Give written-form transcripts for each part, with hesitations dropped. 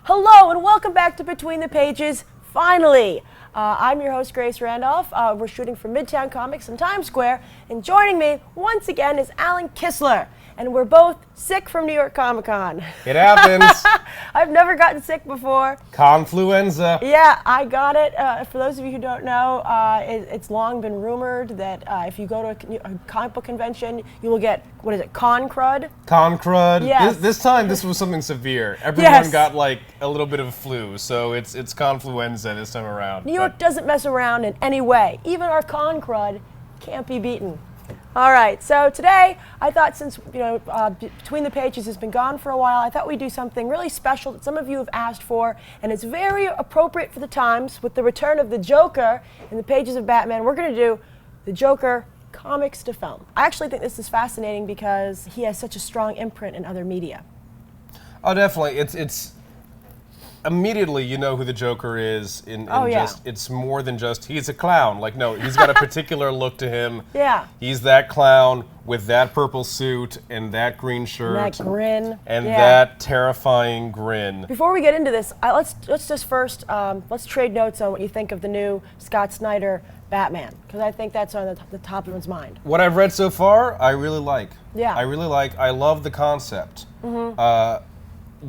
Hello and welcome back to Between the Pages, finally. I'm your host, Grace Randolph. We're shooting for Midtown Comics in Times Square, and joining me once again is Alan Kistler. And we're both sick from New York Comic Con. It happens. I've never gotten sick before. Confluenza. Yeah, I got it. For those of you who don't know, it's long been rumored that if you go to a comic book convention, you will get, what is it, con crud? Con crud. Yes. This time, this was something severe. Everyone got like a little bit of flu, so it's confluenza this time around. New York doesn't mess around in any way. Even our con crud can't be beaten. All right, so today I thought since Between the Pages has been gone for a while, I thought we'd do something really special that some of you have asked for, and it's very appropriate for the times with the return of the Joker in the pages of Batman. We're going to do the Joker comics to film. I actually think this is fascinating because he has such a strong imprint in other media. Oh, definitely. It's immediately you know who the Joker is. It's more than just he's a clown. Like, no, he's got a particular look to him. Yeah. He's that clown with that purple suit and that green shirt. And that grin. And that terrifying grin. Before we get into this, let's just first let's trade notes on what you think of the new Scott Snyder Batman, because I think that's on the top of everyone's mind. What I've read so far, I really like. Yeah. I love the concept. Mm-hmm.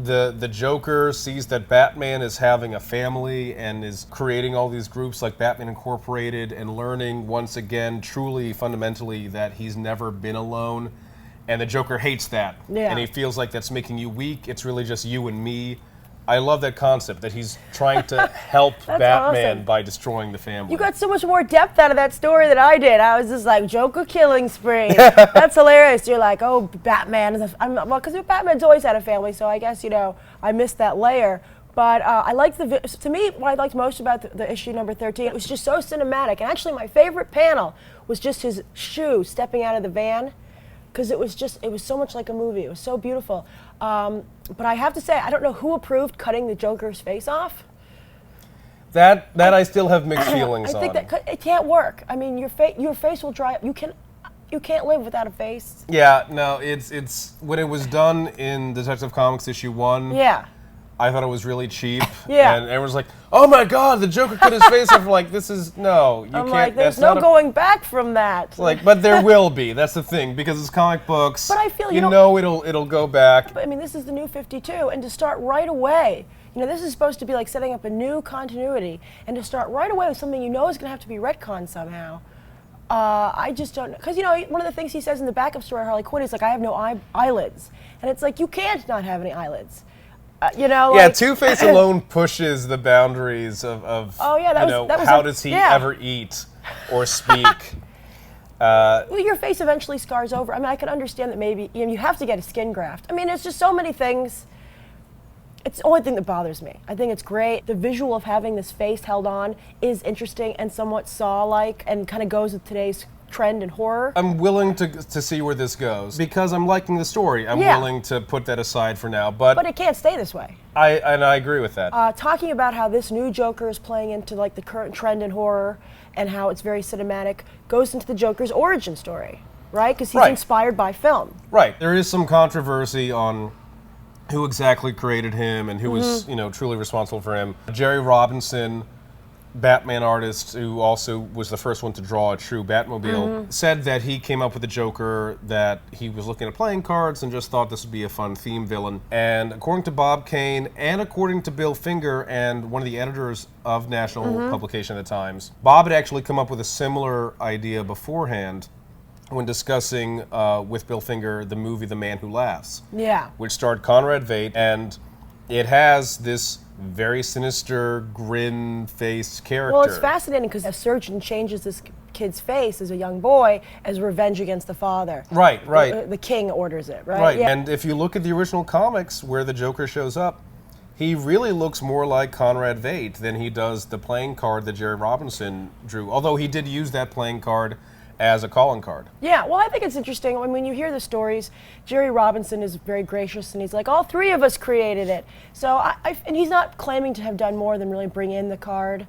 The Joker sees that Batman is having a family and is creating all these groups like Batman Incorporated and learning once again, truly, fundamentally, that he's never been alone. And the Joker hates that. Yeah. And he feels like that's making you weak. It's really just you and me. I love that concept, that he's trying to help Batman by destroying the family. You got so much more depth out of that story than I did. I was just like, Joker killing spree. That's hilarious. You're like, oh, Batman. Because Batman's always had a family, so I guess, I missed that layer. But I liked to me, what I liked most about the issue number 13, it was just so cinematic. And actually, my favorite panel was just his shoe stepping out of the van, because it was so much like a movie. It was so beautiful. But I have to say, I don't know who approved cutting the Joker's face off. That I still have mixed feelings on. I think that it can't work. I mean, your face will dry up. You can't live without a face. Yeah, no, it's when it was done in Detective Comics issue 1. Yeah. I thought it was really cheap. Yeah. And everyone's like, oh my God, the Joker cut his face off. I'm like, you can't. Like, there's no going back from that. But there will be. That's the thing, because it's comic books. But I feel it'll go back. But I mean, this is the new 52, and to start right away, this is supposed to be like setting up a new continuity, and to start right away with something is going to have to be retconned somehow. I just don't know. Because, one of the things he says in the backup story, Harley Quinn, is like, I have no eyelids. And it's like, you can't not have any eyelids. Two-Face alone pushes the boundaries of how does he ever eat or speak. Well, your face eventually scars over. I mean, I can understand that maybe you have to get a skin graft. I mean, it's just so many things. It's the only thing that bothers me. I think it's great. The visual of having this face held on is interesting and somewhat Saw-like and kind of goes with today's trend in horror. I'm willing to see where this goes because I'm liking the story. I'm willing to put that aside for now, but it can't stay this way. I agree with that. Talking about how this new Joker is playing into like the current trend in horror and how it's very cinematic goes into the Joker's origin story, right? Because he's inspired by film. Right. There is some controversy on who exactly created him and who was truly responsible for him. Jerry Robinson, Batman artist who also was the first one to draw a true Batmobile, said that he came up with the Joker, that he was looking at playing cards and just thought this would be a fun theme villain. And according to Bob Kane and according to Bill Finger and one of the editors of National Publication at the Times, Bob had actually come up with a similar idea beforehand when discussing with Bill Finger the movie The Man Who Laughs, which starred Conrad Veidt, and it has this very sinister, grin-faced character. Well, it's fascinating because a surgeon changes this kid's face as a young boy as revenge against the father. Right. The king orders it, right? Right, and if you look at the original comics where the Joker shows up, he really looks more like Conrad Veidt than he does the playing card that Jerry Robinson drew, although he did use that playing card as a calling card. Yeah, well, I think it's interesting. I mean, when you hear the stories, Jerry Robinson is very gracious, and he's like, all three of us created it. So, and he's not claiming to have done more than really bring in the card.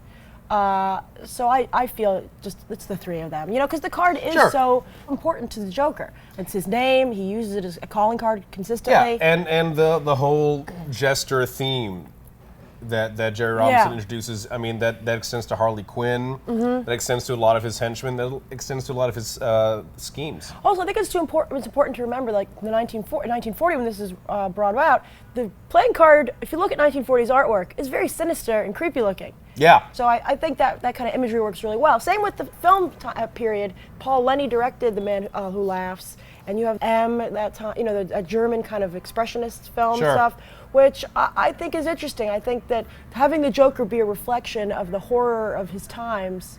So I feel just it's the three of them, because the card is so important to the Joker. It's his name. He uses it as a calling card consistently. Yeah, and the whole jester theme that Jerry Robinson introduces. I mean, that extends to Harley Quinn. That extends to a lot of his henchmen. That extends to a lot of his schemes. Also, I think it's important to remember, like the 1940 when this is brought about, the playing card, if you look at 1940s artwork, is very sinister and creepy looking. Yeah. So I think that kind of imagery works really well. Same with the film period. Paul Lenny directed The Man Who Laughs, and you have M at that time, a German kind of expressionist film stuff, which I think is interesting. I think that having the Joker be a reflection of the horror of his times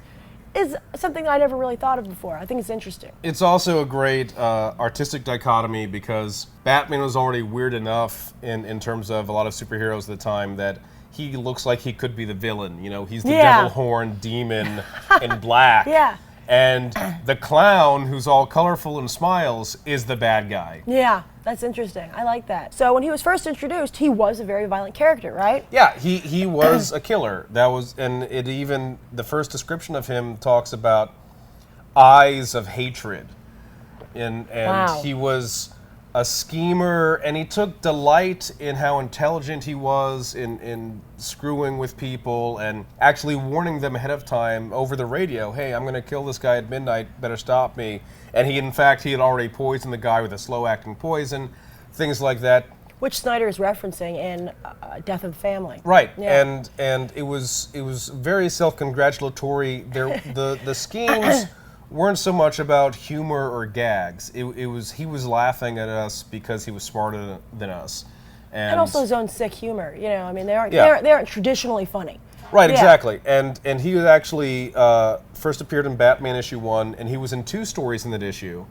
is something I never really thought of before. I think it's interesting. It's also a great artistic dichotomy because Batman was already weird enough in terms of a lot of superheroes at the time that he looks like he could be the villain. He's the devil horn demon in black. Yeah. And the clown, who's all colorful and smiles, is the bad guy. Yeah, that's interesting. I like that. So when he was first introduced, he was a very violent character, right? Yeah, he was a killer. The first description of him talks about eyes of hatred. And wow. He was a schemer, and he took delight in how intelligent he was in screwing with people and actually warning them ahead of time over the radio, hey, I'm going to kill this guy at midnight, better stop me. And he had already poisoned the guy with a slow-acting poison, things like that. Which Snyder is referencing in Death of the Family. Right, yeah. and it was very self-congratulatory. The schemes weren't so much about humor or gags. He was laughing at us because he was smarter than us, and also his own sick humor. They aren't traditionally funny. Right, exactly. And he was actually first appeared in Batman issue 1, and he was in 2 stories in that issue.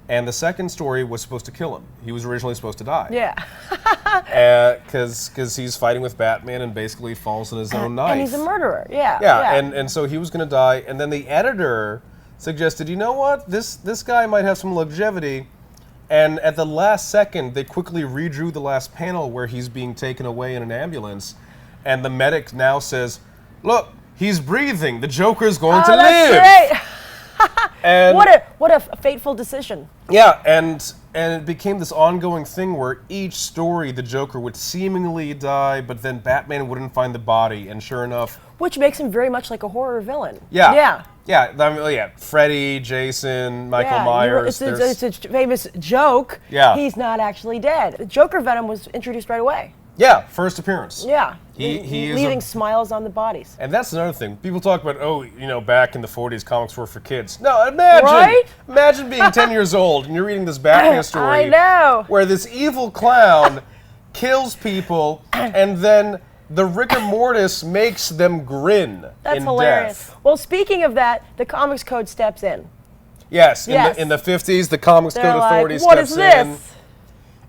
And the second story was supposed to kill him. He was originally supposed to die. Yeah. Because he's fighting with Batman and basically falls on his own knife. And he's a murderer. Yeah. Yeah. And so he was going to die. And then the editor suggested, you know what, this guy might have some longevity, and at the last second, they quickly redrew the last panel where he's being taken away in an ambulance, and the medic now says, look, he's breathing, the Joker's going to live. That's great. And what a fateful decision. Yeah, and it became this ongoing thing where each story the Joker would seemingly die, but then Batman wouldn't find the body, and sure enough... Which makes him very much like a horror villain. Yeah. Freddy, Jason, Michael Myers. It's a famous joke. Yeah. He's not actually dead. The Joker venom was introduced right away. Yeah, first appearance. Yeah. He is leaving smiles on the bodies. And that's another thing. People talk about, back in the 40s, comics were for kids. No, imagine being 10 years old and you're reading this Batman story. I know. Where this evil clown kills people and then the rigor mortis makes them grin. That's in hilarious. Death. Well, speaking of that, the Comics Code steps in. Yes. In the 50s, the Comics Code Authority steps in. What is this?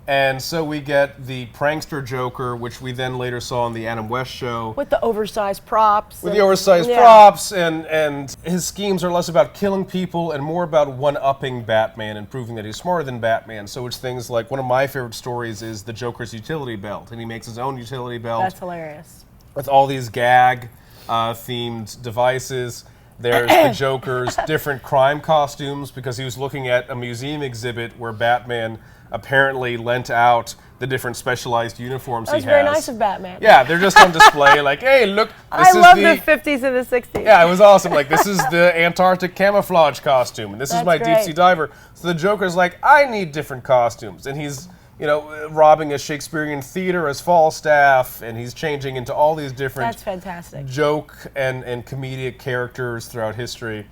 And so we get the prankster Joker, which we then later saw in the Adam West show. With the oversized props. Props, and his schemes are less about killing people and more about one-upping Batman and proving that he's smarter than Batman. So it's things like, one of my favorite stories is the Joker's utility belt, and he makes his own utility belt. That's hilarious. With all these gag-themed devices. There's the Joker's different crime costumes, because he was looking at a museum exhibit where Batman apparently lent out the different specialized uniforms he has. That was very nice of Batman. Yeah, they're just on display like, hey, look, I love the 50s and the 60s. Yeah, it was awesome. Like, this is the Antarctic camouflage costume, and this is my deep sea diver. So the Joker's like, I need different costumes. And he's, robbing a Shakespearean theater as Falstaff, and he's changing into all these different That's fantastic. joke and comedic characters throughout history.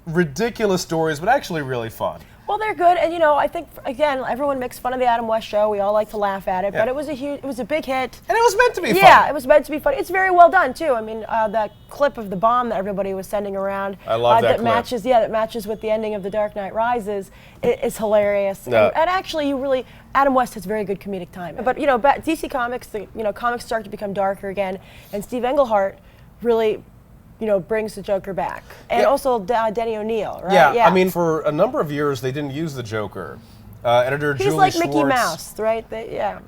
Ridiculous stories, but actually really fun. Well, they're good, and I think again, everyone makes fun of the Adam West show. We all like to laugh at it, but it was a big hit, and it was meant to be. Yeah, it was meant to be funny. It's very well done too. I mean, that clip of the bomb that everybody was sending around, I love that clip. That matches with the ending of The Dark Knight Rises. It's hilarious, and actually, Adam West has very good comedic timing. But DC Comics, comics start to become darker again, and Steve Englehart really brings the Joker back. And also Denny O'Neil, right? Yeah, I mean, for a number of years, they didn't use the Joker. Editor Julie Schwartz. He's like Mickey Mouse, right? Yeah,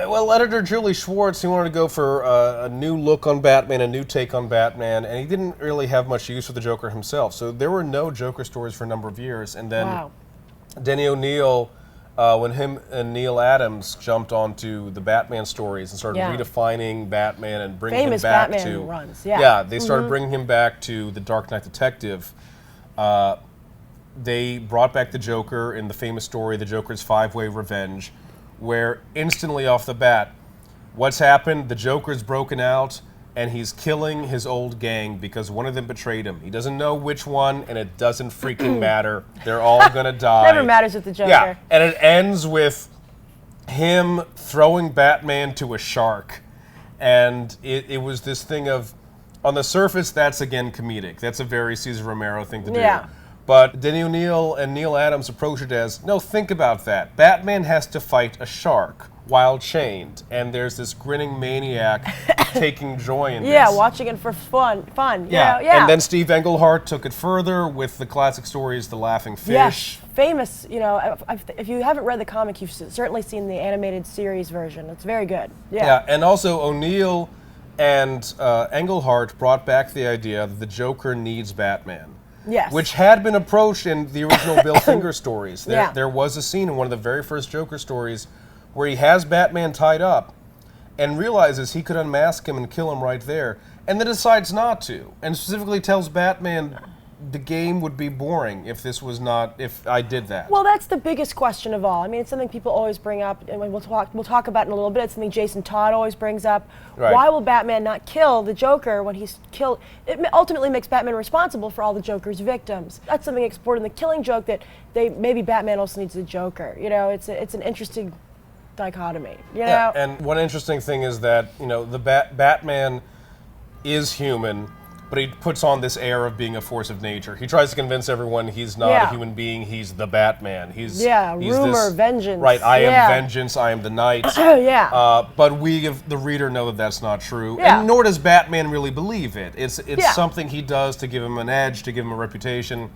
well, editor Julie Schwartz, he wanted to go for a new look on Batman, a new take on Batman, and he didn't really have much use for the Joker himself. So there were no Joker stories for a number of years. And then Denny O'Neil when him and Neil Adams jumped onto the Batman stories and started redefining Batman and bringing Famous him back Batman to runs, they started bringing him back to the Dark Knight Detective. They brought back the Joker in the famous story, The Joker's Five-Way Revenge, where instantly off the bat, what's happened? The Joker's broken out, and he's killing his old gang because one of them betrayed him. He doesn't know which one, and it doesn't freaking matter. They're all gonna die. Never matters with the Joker. Yeah, and it ends with him throwing Batman to a shark. And it was this thing of, on the surface, that's again comedic. That's a very Cesar Romero thing to do. Yeah. But Denny O'Neil and Neil Adams approached it as, no, think about that. Batman has to fight a shark while chained, and there's this grinning maniac taking joy in this. Yeah, watching it for fun. Yeah. Yeah. And then Steve Englehart took it further with the classic stories, The Laughing Fish. Yes, famous. You know, if you haven't read the comic, you've certainly seen the animated series version. It's very good. Yeah, and also O'Neil and Englehart brought back the idea that the Joker needs Batman. Yes. Which had been approached in the original Bill Finger stories. Yeah. There was a scene in one of the very first Joker stories where he has Batman tied up and realizes he could unmask him and kill him right there, and then decides not to, and specifically tells Batman the game would be boring if I did that. Well, that's the biggest question of all. I mean, it's something people always bring up, and we'll talk about in a little bit. It's something Jason Todd always brings up. Right. Why will Batman not kill the Joker when he's killed? It ultimately makes Batman responsible for all the Joker's victims. That's something explored in The Killing Joke, that maybe Batman also needs a Joker. You know, it's an interesting dichotomy. You know. Yeah, and one interesting thing is that the Batman is human, but he puts on this air of being a force of nature. He tries to convince everyone he's not a human being, he's the Batman. He's rumor, vengeance. Right, I am vengeance, I am the knight. But we, the reader, know that that's not true, and nor does Batman really believe it. It's something he does to give him an edge, to give him a reputation.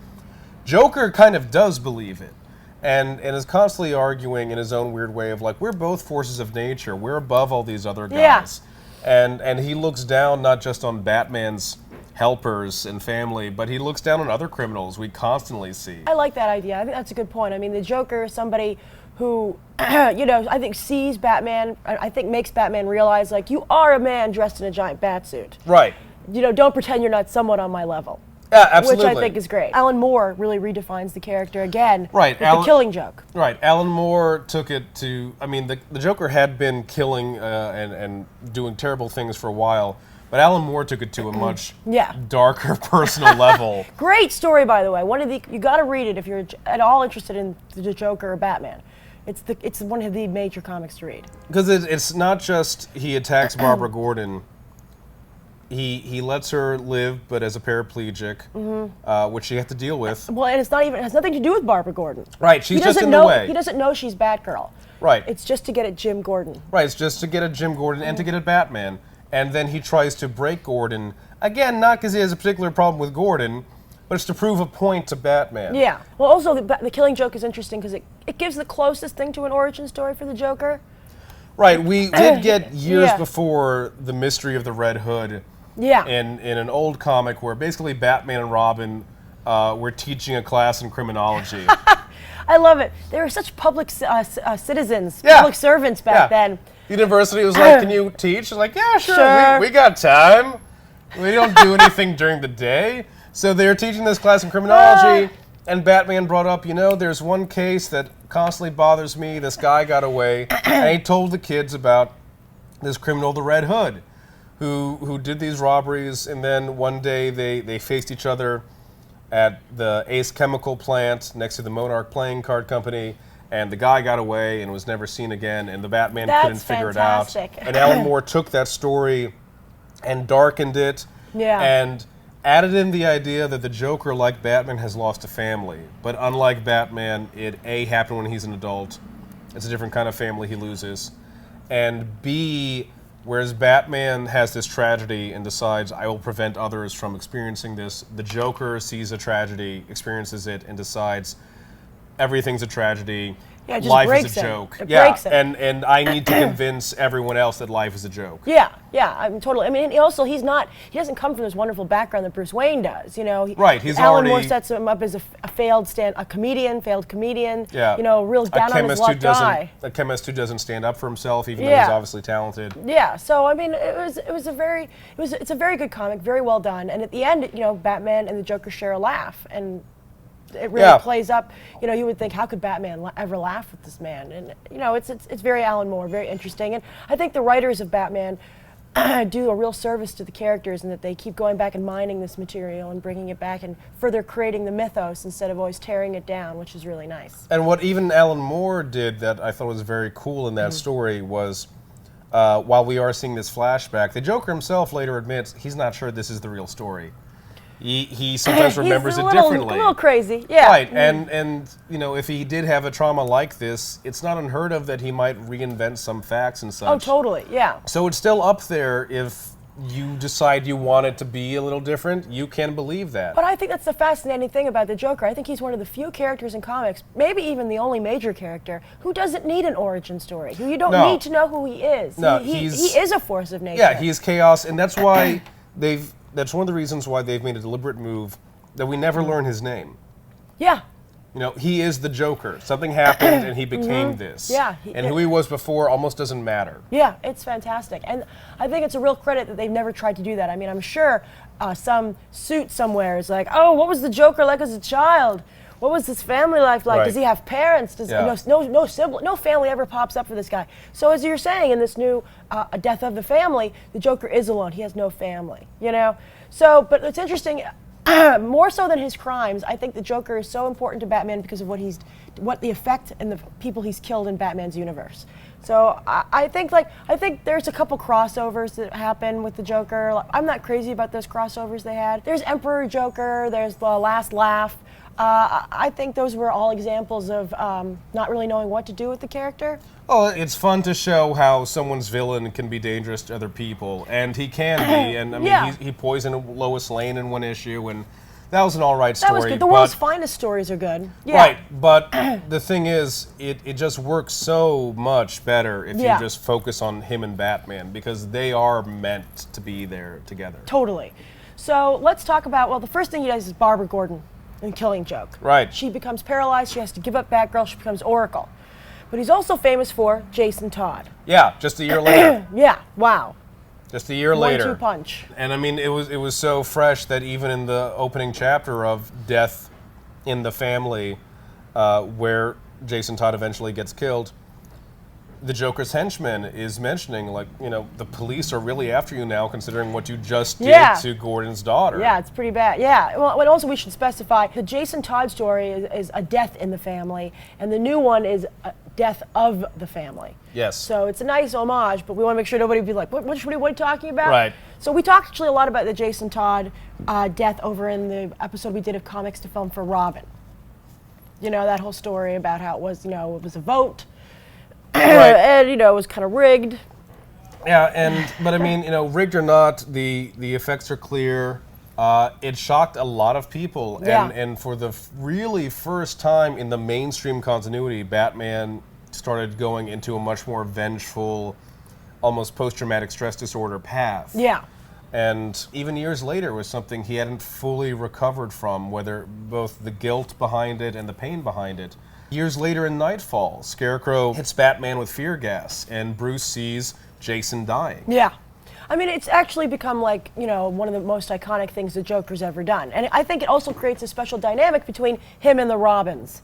Joker kind of does believe it, and is constantly arguing in his own weird way of like, we're both forces of nature, we're above all these other guys. And he looks down not just on Batman's helpers and family, but he looks down on other criminals we constantly see. I like that idea. I think that's a good point. I mean, the Joker is somebody who, I think sees Batman, I think makes Batman realize, like, you are a man dressed in a giant bat suit. Right. Don't pretend you're not somewhat on my level. Yeah, absolutely. Which I think is great. Alan Moore really redefines the character again with The Killing Joke. Right. Alan Moore took it to, I mean, the Joker had been killing and doing terrible things for a while, but Alan Moore took it to a much darker personal level. Great story, by the way. You got to read it if you're at all interested in the Joker or Batman. It's one of the major comics to read. Because it's not just he attacks Barbara Gordon. He lets her live, but as a paraplegic, which she has to deal with. Well, and it has nothing to do with Barbara Gordon. Right, she's just in the way. He doesn't know she's Batgirl. Right. It's just to get at Jim Gordon. Right, it's just to get at Jim Gordon and to get at Batman. And then he tries to break Gordon, again, not because he has a particular problem with Gordon, but it's to prove a point to Batman. Yeah. Well, also, the Killing Joke is interesting because it gives the closest thing to an origin story for the Joker. Right, we did get years before the Mystery of the Red Hood in an old comic where basically Batman and Robin were teaching a class in criminology. I love it. They were such public citizens, public servants back then. The university was like, can you teach? I was like, yeah, sure. We got time. We don't do anything during the day. So they were teaching this class in criminology, and Batman brought up, there's one case that constantly bothers me. This guy got away, and he told the kids about this criminal, the Red Hood, who did these robberies, and then one day they faced each other at the Ace Chemical plant next to the Monarch Playing Card Company, and the guy got away and was never seen again, and the Batman couldn't figure it out. And Alan Moore took that story and darkened it and added in the idea that the Joker, like Batman, has lost a family. But unlike Batman, it A, happened when he's an adult. It's a different kind of family he loses. And B, whereas Batman has this tragedy and decides, I will prevent others from experiencing this, the Joker sees a tragedy, experiences it, and decides everything's a tragedy. Yeah, it just life breaks is a him. joke. It Yeah, breaks him. and I need to convince everyone else that life is a joke. Yeah, I'm totally. I mean, he doesn't come from this wonderful background that Bruce Wayne does. You know, Right, he's Alan Moore already- sets him up as a failed comedian. Yeah. You know, real down on his luck guy. A chemist who doesn't stand up for himself, even though Yeah. he's obviously talented. Yeah, so I mean, it's a very good comic, very well done, and at the end, you know, Batman and the Joker share a laugh, and it really Yeah. plays up. You know, you would think, how could Batman ever laugh with this man? And you know, it's very Alan Moore, very interesting, and I think the writers of Batman do a real service to the characters, and that they keep going back and mining this material and bringing it back and further creating the mythos instead of always tearing it down, which is really nice. And what even Alan Moore did that I thought was very cool in that story was, while we are seeing this flashback, the Joker himself later admits he's not sure this is the real story. He sometimes remembers He's it differently. A little crazy, yeah. Right, and you know, if he did have a trauma like this, it's not unheard of that he might reinvent some facts and such. Oh, totally, yeah. So it's still up there if you decide you want it to be a little different, you can believe that. But I think that's the fascinating thing about the Joker. I think he's one of the few characters in comics, maybe even the only major character, who doesn't need an origin story, who you don't No. need to know who he is. No, he is a force of nature. Yeah, he's chaos, and that's why that's one of the reasons why they've made a deliberate move that we never learn his name. Yeah. You know, he is the Joker. Something happened and he became this. Yeah, and who he was before almost doesn't matter. Yeah, it's fantastic. And I think it's a real credit that they've never tried to do that. I mean, I'm sure some suit somewhere is like, oh, what was the Joker like as a child? What was his family life like? Right. Does he have parents? Yeah. No sibling, no family ever pops up for this guy. So as you're saying, in this new A Death of the Family, the Joker is alone. He has no family, you know? So, but it's interesting, more so than his crimes, I think the Joker is so important to Batman because of what the effect and the people he's killed in Batman's universe. So I think there's a couple crossovers that happen with the Joker. I'm not crazy about those crossovers they had. There's Emperor Joker, there's The Last Laugh. I think those were all examples of not really knowing what to do with the character. Oh, it's fun to show how someone's villain can be dangerous to other people, and he can be. And I mean, Yeah. he poisoned Lois Lane in one issue, and that was an all right story. That was good. The world's finest stories are good. Yeah. Right, but the thing is, it just works so much better if Yeah. you just focus on him and Batman, because they are meant to be there together. Totally. So let's talk about, well, the first thing he does is Barbara Gordon in Killing Joke. Right. She becomes paralyzed. She has to give up Batgirl. She becomes Oracle. But he's also famous for Jason Todd. Yeah, just a year later. Yeah, wow. Just a year later. 1-2 punch. And I mean, it was so fresh that even in the opening chapter of Death in the Family, where Jason Todd eventually gets killed, the Joker's henchman is mentioning, like, you know, the police are really after you now, considering what you just did Yeah. to Gordon's daughter. Yeah, it's pretty bad. Yeah. Well, and also we should specify the Jason Todd story is a death in the family, and the new one is a death of the family. Yes. So it's a nice homage, but we want to make sure nobody be like, what are you talking about? Right. So we talked actually a lot about the Jason Todd death over in the episode we did of Comics to Film for Robin. You know, that whole story about how it was, you know, it was a vote. Right. And, you know, it was kind of rigged. Yeah, but I mean, you know, rigged or not, the effects are clear. It shocked a lot of people, Yeah. and for the really first time in the mainstream continuity, Batman started going into a much more vengeful, almost post-traumatic stress disorder path. Yeah. And even years later, it was something he hadn't fully recovered from, whether both the guilt behind it and the pain behind it. Years later in Nightfall, Scarecrow hits Batman with fear gas, and Bruce sees Jason dying. Yeah. I mean, it's actually become like, you know, one of the most iconic things the Joker's ever done. And I think it also creates a special dynamic between him and the Robins.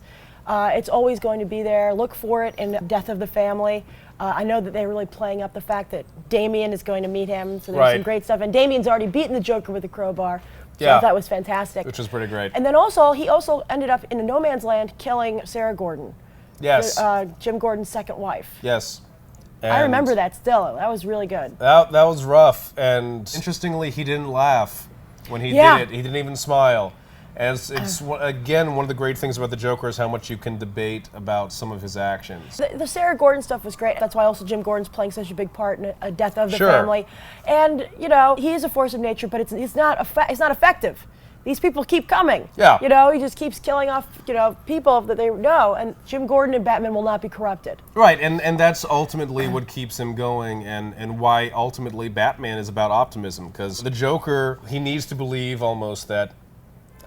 It's always going to be there. Look for it in Death of the Family. I know that they're really playing up the fact that Damian is going to meet him, so there's Right. some great stuff. And Damian's already beaten the Joker with a crowbar. So Yeah. I thought it was fantastic. Which was pretty great. And then also, he also ended up in a no man's land killing Sarah Gordon. Yes. Jim Gordon's second wife. Yes. I And remember that still. That was really good. That was rough, and interestingly, he didn't laugh when he Yeah. did it. He didn't even smile. And it's again, one of the great things about the Joker is how much you can debate about some of his actions. The Sarah Gordon stuff was great. That's why also Jim Gordon's playing such a big part in A Death of the Sure. Family. And, you know, he is a force of nature, but it's not effective. these people keep coming. Yeah. You know, he just keeps killing off, people that they know, and Jim Gordon and Batman will not be corrupted. Right, and that's ultimately what keeps him going, and why ultimately Batman is about optimism, because the Joker, he needs to believe almost that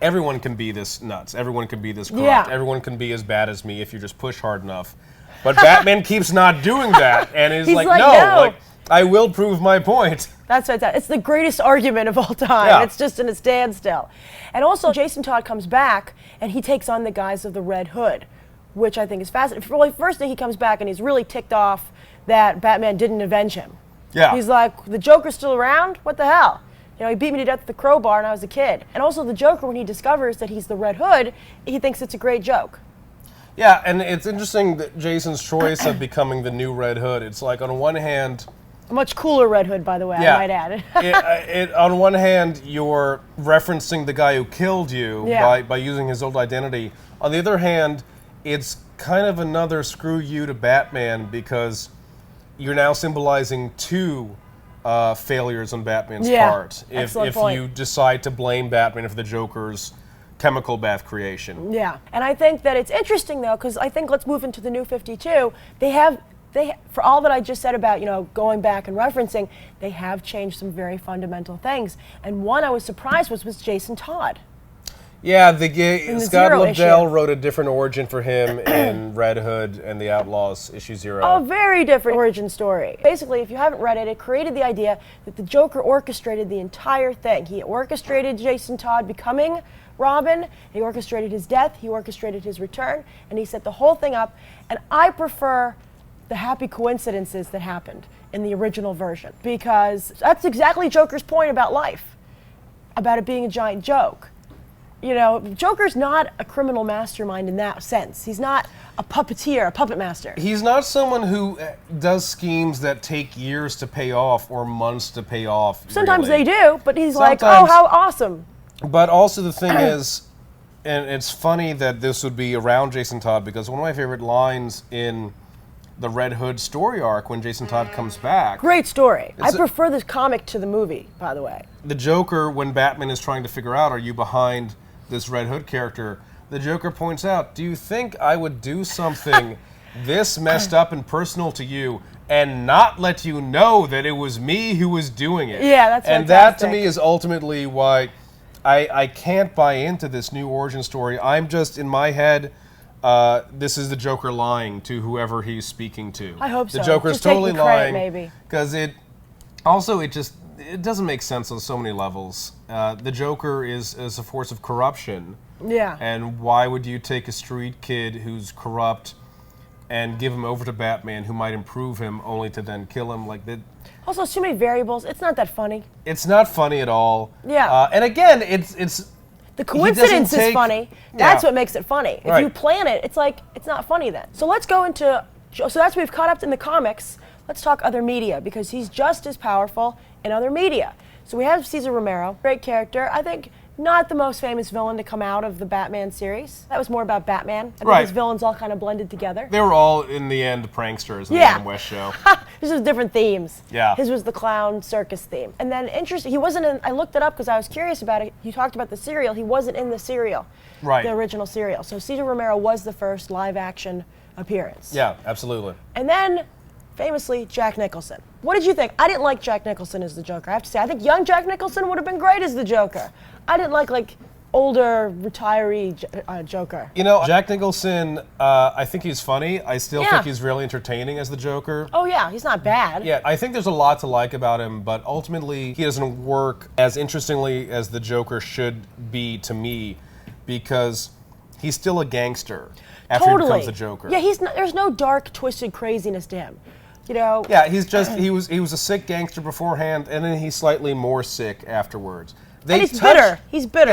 everyone can be this nuts, everyone can be this corrupt, everyone can be as bad as me if you just push hard enough. But Batman keeps not doing that, and is He's like, like, no, no. I will prove my point. That's what it's the greatest argument of all time. Yeah. It's just in a standstill. And also, Jason Todd comes back, and he takes on the guise of the Red Hood, which I think is fascinating. Well, first thing, he comes back, and he's really ticked off that Batman didn't avenge him. Yeah. He's like, the Joker's still around? What the hell? He beat me to death with the crowbar when I was a kid. And also, the Joker, when he discovers that he's the Red Hood, he thinks it's a great joke. Yeah, and it's interesting that Jason's choice of becoming the new Red Hood, it's like, on one hand... A much cooler Red Hood, by the way, I might add. On one hand, you're referencing the guy who killed you by using his old identity. On the other hand, it's kind of another screw you to Batman, because you're now symbolizing two failures on Batman's part. If you decide to blame Batman for the Joker's chemical bath creation. Yeah, and I think that it's interesting, though, because I think, let's move into the New 52. They for all that I just said about, going back and referencing, they have changed some very fundamental things. And one I was surprised was Jason Todd. Yeah, the Scott Zero Lobdell issue. wrote a different origin for him in Red Hood and the Outlaws, issue 0. A very different origin story. Basically, if you haven't read it, it created the idea that the Joker orchestrated the entire thing. He orchestrated Jason Todd becoming Robin, he orchestrated his death, he orchestrated his return, and he set the whole thing up. And I prefer the happy coincidences that happened in the original version, because that's exactly Joker's point about life, about it being a giant joke. Joker's not a criminal mastermind in that sense. He's not a puppeteer, a puppet master. He's not someone who does schemes that take years to pay off or months to pay off. Sometimes really. they do, but he's like, oh, how awesome. But also the thing is, and it's funny that this would be around Jason Todd, because one of my favorite lines in the Red Hood story arc when Jason Todd comes back. Great story. I prefer this comic to the movie, by the way. The Joker, when Batman is trying to figure out, are you behind this Red Hood character, the Joker points out, do you think I would do something this messed up and personal to you and not let you know that it was me who was doing it? Yeah, that's fantastic. And that to me is ultimately why I can't buy into this new origin story. I'm just, in my head, this is the Joker lying to whoever he's speaking to. I hope so. The Joker's just take totally the credit, lying. maybe. Because it doesn't make sense on so many levels. The Joker is a force of corruption. Yeah. And why would you take a street kid who's corrupt and give him over to Batman, who might improve him, only to then kill him? Like that. Also, too many variables. It's not that funny. It's not funny at all. Yeah. And again, it's the coincidence is funny. That's what makes it funny. If you plan it, it's like, it's not funny then. So let's go into, so that's what we've caught up in the comics. Let's talk other media, because he's just as powerful in other media. So we have Cesar Romero, great character. I think not the most famous villain to come out of the Batman series. That was more about Batman. I think his villains all kind of blended together. They were all, in the end, pranksters in the Adam West show. This was different themes. Yeah. His was the clown circus theme. And then interesting, he wasn't in, I looked it up because I was curious about it. You talked about the serial. He wasn't in the serial. Right. The original serial. So Cesar Romero was the first live action appearance. Yeah, absolutely. And then, famously, Jack Nicholson. What did you think? I didn't like Jack Nicholson as the Joker. I have to say, I think young Jack Nicholson would have been great as the Joker. I didn't like older retiree Joker. Jack Nicholson, I think he's funny. I still think he's really entertaining as the Joker. Oh yeah, he's not bad. Yeah, I think there's a lot to like about him, but ultimately he doesn't work as interestingly as the Joker should be to me, because he's still a gangster after he becomes the Joker. Yeah, there's no dark, twisted craziness to him. Yeah, he was a sick gangster beforehand, and then he's slightly more sick afterwards. And he's bitter. He's bitter.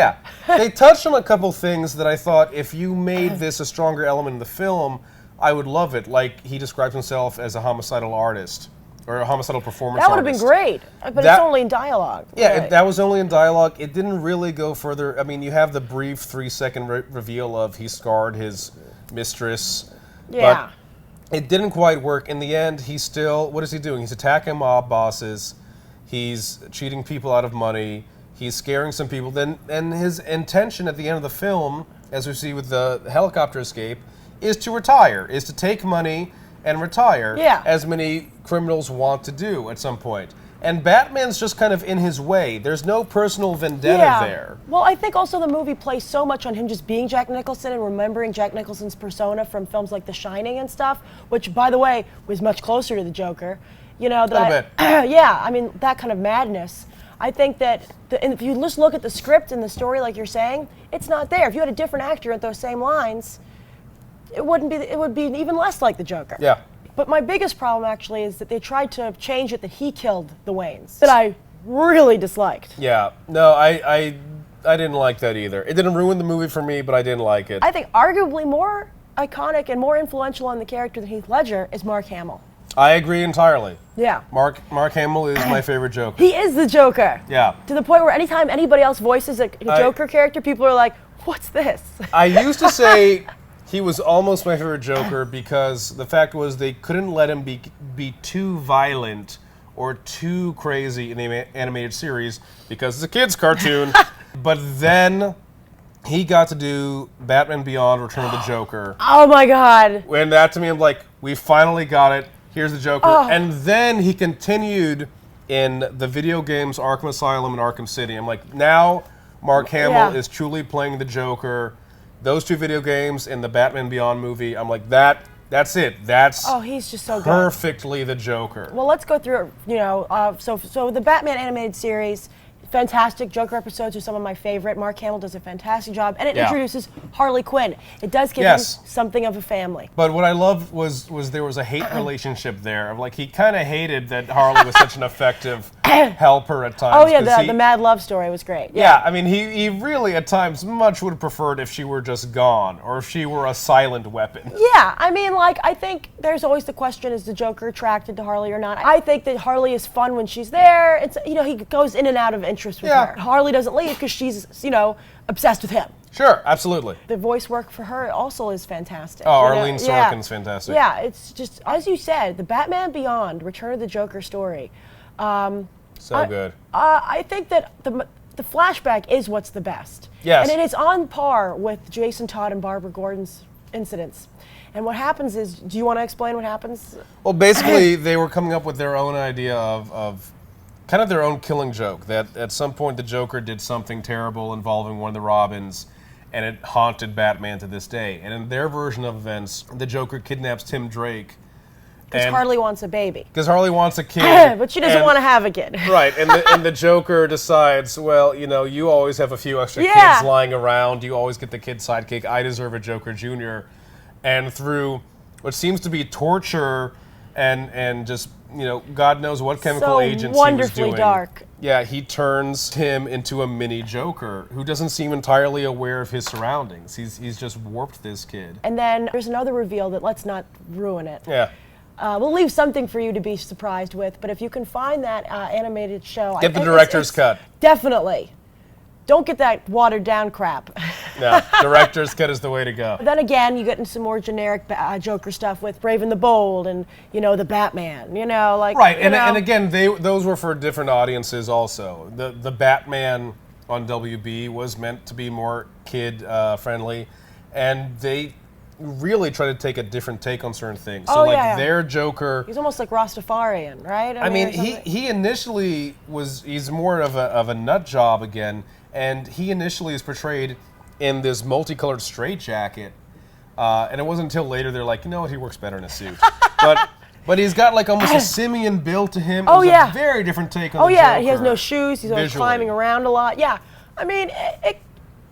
Yeah, they touched on a couple things that I thought, if you made this a stronger element in the film, I would love it. Like, he describes himself as a homicidal artist, or a homicidal performance artist. That would have been great, but it's only in dialogue. Yeah, that was only in dialogue. It didn't really go further. I mean, you have the brief 3-second reveal of he scarred his mistress. Yeah. But it didn't quite work. In the end, he's still, what is he doing? He's attacking mob bosses. He's cheating people out of money. He's scaring some people. And his intention at the end of the film, as we see with the helicopter escape, is to retire, is to take money and retire, as many criminals want to do at some point. And Batman's just kind of in his way. There's no personal vendetta there. Well, I think also the movie plays so much on him just being Jack Nicholson and remembering Jack Nicholson's persona from films like The Shining and stuff, which, by the way, was much closer to the Joker. You know, that yeah, I mean, that kind of madness. I think that and if you just look at the script and the story, like you're saying, it's not there. If you had a different actor at those same lines, it wouldn't be. It would be even less like the Joker. Yeah. But my biggest problem actually is that they tried to change it that he killed the Waynes. That I really disliked. Yeah. No, I didn't like that either. It didn't ruin the movie for me, but I didn't like it. I think arguably more iconic and more influential on the character than Heath Ledger is Mark Hamill. I agree entirely. Yeah. Mark Hamill is my favorite Joker. He is the Joker. Yeah. To the point where anytime anybody else voices a Joker character, people are like, what's this? I used to say he was almost my favorite Joker because the fact was they couldn't let him be too violent or too crazy in the animated series because it's a kid's cartoon. But then he got to do Batman Beyond: Return of the Joker. Oh my God. And that to me, I'm like, we finally got it. Here's the Joker. And then he continued in the video games Arkham Asylum and Arkham City. I'm like, now Mark Hamill is truly playing the Joker. Those two video games and the Batman Beyond movie, I'm like, that's it. That's he's just so perfectly the Joker. Well, let's go through, so the Batman animated series, fantastic. Joker episodes are some of my favorite. Mark Hamill does a fantastic job, and it introduces Harley Quinn. It does give him something of a family. But what I loved was there was a hate relationship there. Like, he kind of hated that Harley was such an effective helper at times. Oh yeah, the mad love story was great. Yeah, I mean, he really at times much would have preferred if she were just gone or if she were a silent weapon. Yeah, I mean, like, I think there's always the question, is the Joker attracted to Harley or not? I think that Harley is fun when she's there. It's, he goes in and out of interest with her. Harley doesn't leave because she's, obsessed with him. Sure, absolutely. The voice work for her also is fantastic. Oh, Arlene Sorkin's fantastic. Yeah, it's just, as you said, the Batman Beyond, Return of the Joker story. So good. I think that the flashback is what's the best. Yes. And it is on par with Jason Todd and Barbara Gordon's incidents. And what happens is, do you want to explain what happens? Well, basically, they were coming up with their own idea of kind of their own killing joke, that at some point the Joker did something terrible involving one of the Robins, and it haunted Batman to this day. And in their version of events, the Joker kidnaps Tim Drake. Because Harley wants a baby. Because Harley wants a kid. But she doesn't want to have a kid. Right, and the Joker decides, well, you always have a few extra kids lying around. You always get the kid sidekick. I deserve a Joker Jr. And through what seems to be torture and just, God knows what chemical agents he was doing. Wonderfully dark. Yeah, he turns him into a mini Joker who doesn't seem entirely aware of his surroundings. He's just warped this kid. And then there's another reveal that, let's not ruin it. Yeah. We'll leave something for you to be surprised with, but if you can find that animated show... Get the director's cut. Definitely. Don't get that watered-down crap. No, director's cut is the way to go. Then again, you get into some more generic Joker stuff with Brave and the Bold and, the Batman, Right, and again, those were for different audiences also. The Batman on WB was meant to be more kid-friendly, and they really try to take a different take on certain things. So their Joker, he's almost like Rastafarian, right? I mean he initially he's more of a nut job again, and he initially is portrayed in this multicolored straitjacket, and it wasn't until later they're like, he works better in a suit. But he's got like almost a simian build to him. It was a very different take on the Joker. He has no shoes, he's always climbing around a lot. Yeah, I mean,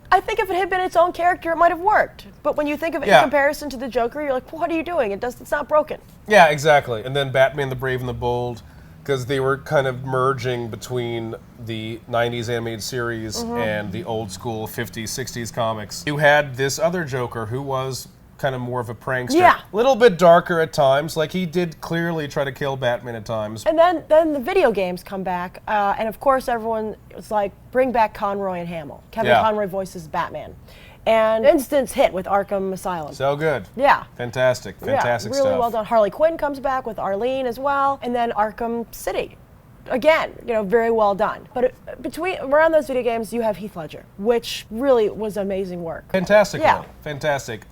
I think if it had been its own character, it might have worked. But when you think of it in comparison to the Joker, you're like, what are you doing? It's not broken. Yeah, exactly. And then Batman the Brave and the Bold, because they were kind of merging between the 90s animated series and the old school 50s, 60s comics. You had this other Joker who was kind of more of a prankster. Yeah. A little bit darker at times. Like, he did clearly try to kill Batman at times. And then the video games come back, and of course everyone was like, bring back Conroy and Hamill. Kevin Conroy voices Batman. And instant hit with Arkham Asylum. So good. Yeah. Fantastic Really stuff. well done. Harley Quinn comes back with Arlene as well, and then Arkham City. again, very well done. But around those video games, you have Heath Ledger, which really was amazing work. Fantastic. Yeah. Fantastic.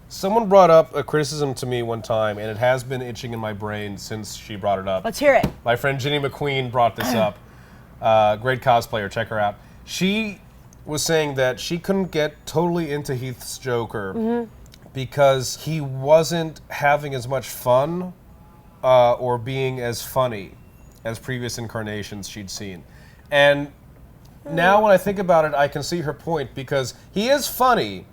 Someone brought up a criticism to me one time, and it has been itching in my brain since she brought it up. Let's hear it. My friend Ginny McQueen brought this up. Great cosplayer, check her out. She was saying that she couldn't get totally into Heath's Joker because he wasn't having as much fun or being as funny as previous incarnations she'd seen. And now when I think about it, I can see her point, because he is funny,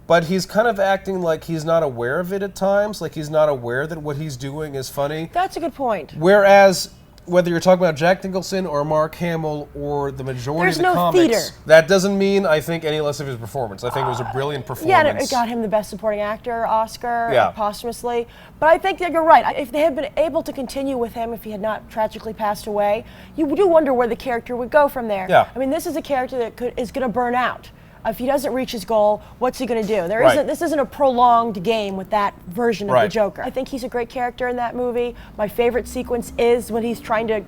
but he's kind of acting like he's not aware of it at times, like he's not aware that what he's doing is funny. That's a good point. Whereas, whether you're talking about Jack Nicholson or Mark Hamill or the majority of the comics, theater. That doesn't mean I think any less of his performance. I think it was a brilliant performance. Yeah, and it got him the Best Supporting Actor Oscar posthumously. But I think that you're right. If they had been able to continue with him, if he had not tragically passed away, you do wonder where the character would go from there. Yeah. I mean, this is a character that is going to burn out. If he doesn't reach his goal, what's he going to do? This isn't a prolonged game with that version of the Joker. I think he's a great character in that movie. My favorite sequence is when he's trying to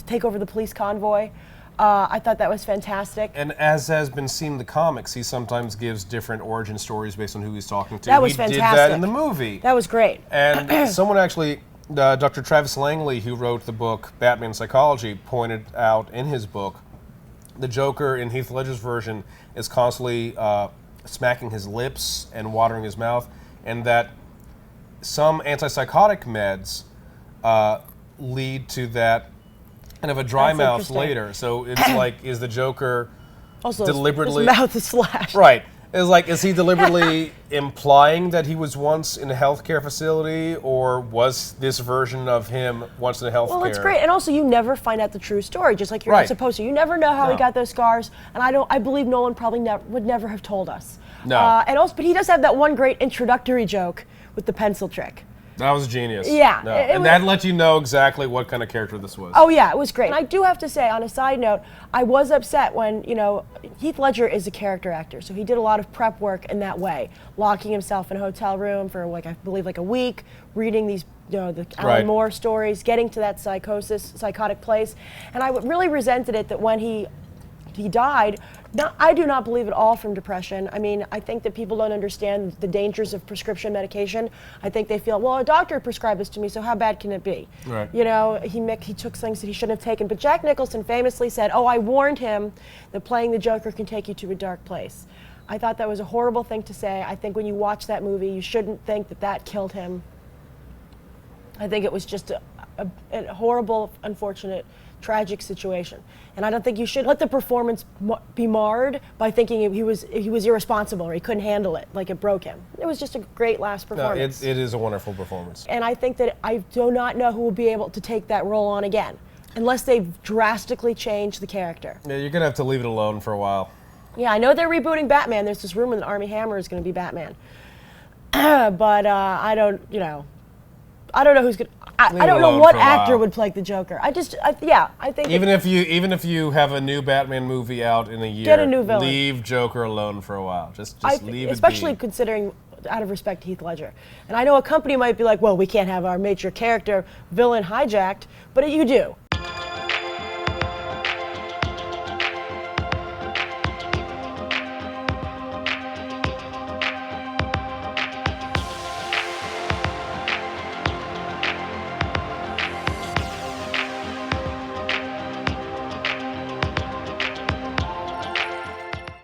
take over the police convoy. I thought that was fantastic. And as has been seen in the comics, he sometimes gives different origin stories based on who he's talking to. That was fantastic. He did that in the movie. That was great. And someone actually, Dr. Travis Langley, who wrote the book Batman Psychology, pointed out in his book, the Joker in Heath Ledger's version is constantly smacking his lips and watering his mouth, and that some antipsychotic meds lead to that kind of a dry mouth later. So it's like, is the Joker also deliberately... his mouth is slashed. Right. It's like, is he deliberately implying that he was once in a healthcare facility, or was this version of him once in a healthcare? Well, it's great, and also you never find out the true story, just like you're not supposed to. You never know how he got those scars, and I believe Nolan probably would never have told us. No. But he does have that one great introductory joke with the pencil trick. That was genius. Yeah. No. And that let you know exactly what kind of character this was. Oh, yeah, it was great. And I do have to say, on a side note, I was upset when, Heath Ledger is a character actor, so he did a lot of prep work in that way, locking himself in a hotel room for, I believe, a week, reading these, the Alan Moore stories, getting to that psychotic place. And I really resented it that when he died, I do not believe at all from depression. I mean, I think that people don't understand the dangers of prescription medication. I think they feel, well, a doctor prescribed this to me, so how bad can it be? Right. He took things that he shouldn't have taken. But Jack Nicholson famously said, I warned him that playing the Joker can take you to a dark place. I thought that was a horrible thing to say. I think when you watch that movie, you shouldn't think that killed him. I think it was just a horrible, unfortunate, tragic situation, and I don't think you should let the performance be marred by thinking he was irresponsible or he couldn't handle it, like it broke him. It was just a great last performance. No, it is a wonderful performance. And I think that I do not know who will be able to take that role on again, unless they drastically change the character. Yeah, you're gonna have to leave it alone for a while. Yeah, I know they're rebooting Batman. There's this rumor that Armie Hammer is going to be Batman, but I don't know who's going. I don't know what actor would play the Joker. I think even if you have a new Batman movie out in a year, get a new villain. Leave Joker alone for a while. Just leave it. Especially be. Considering, out of respect to Heath Ledger. And I know a company might be like, well, we can't have our major character villain hijacked, but you do.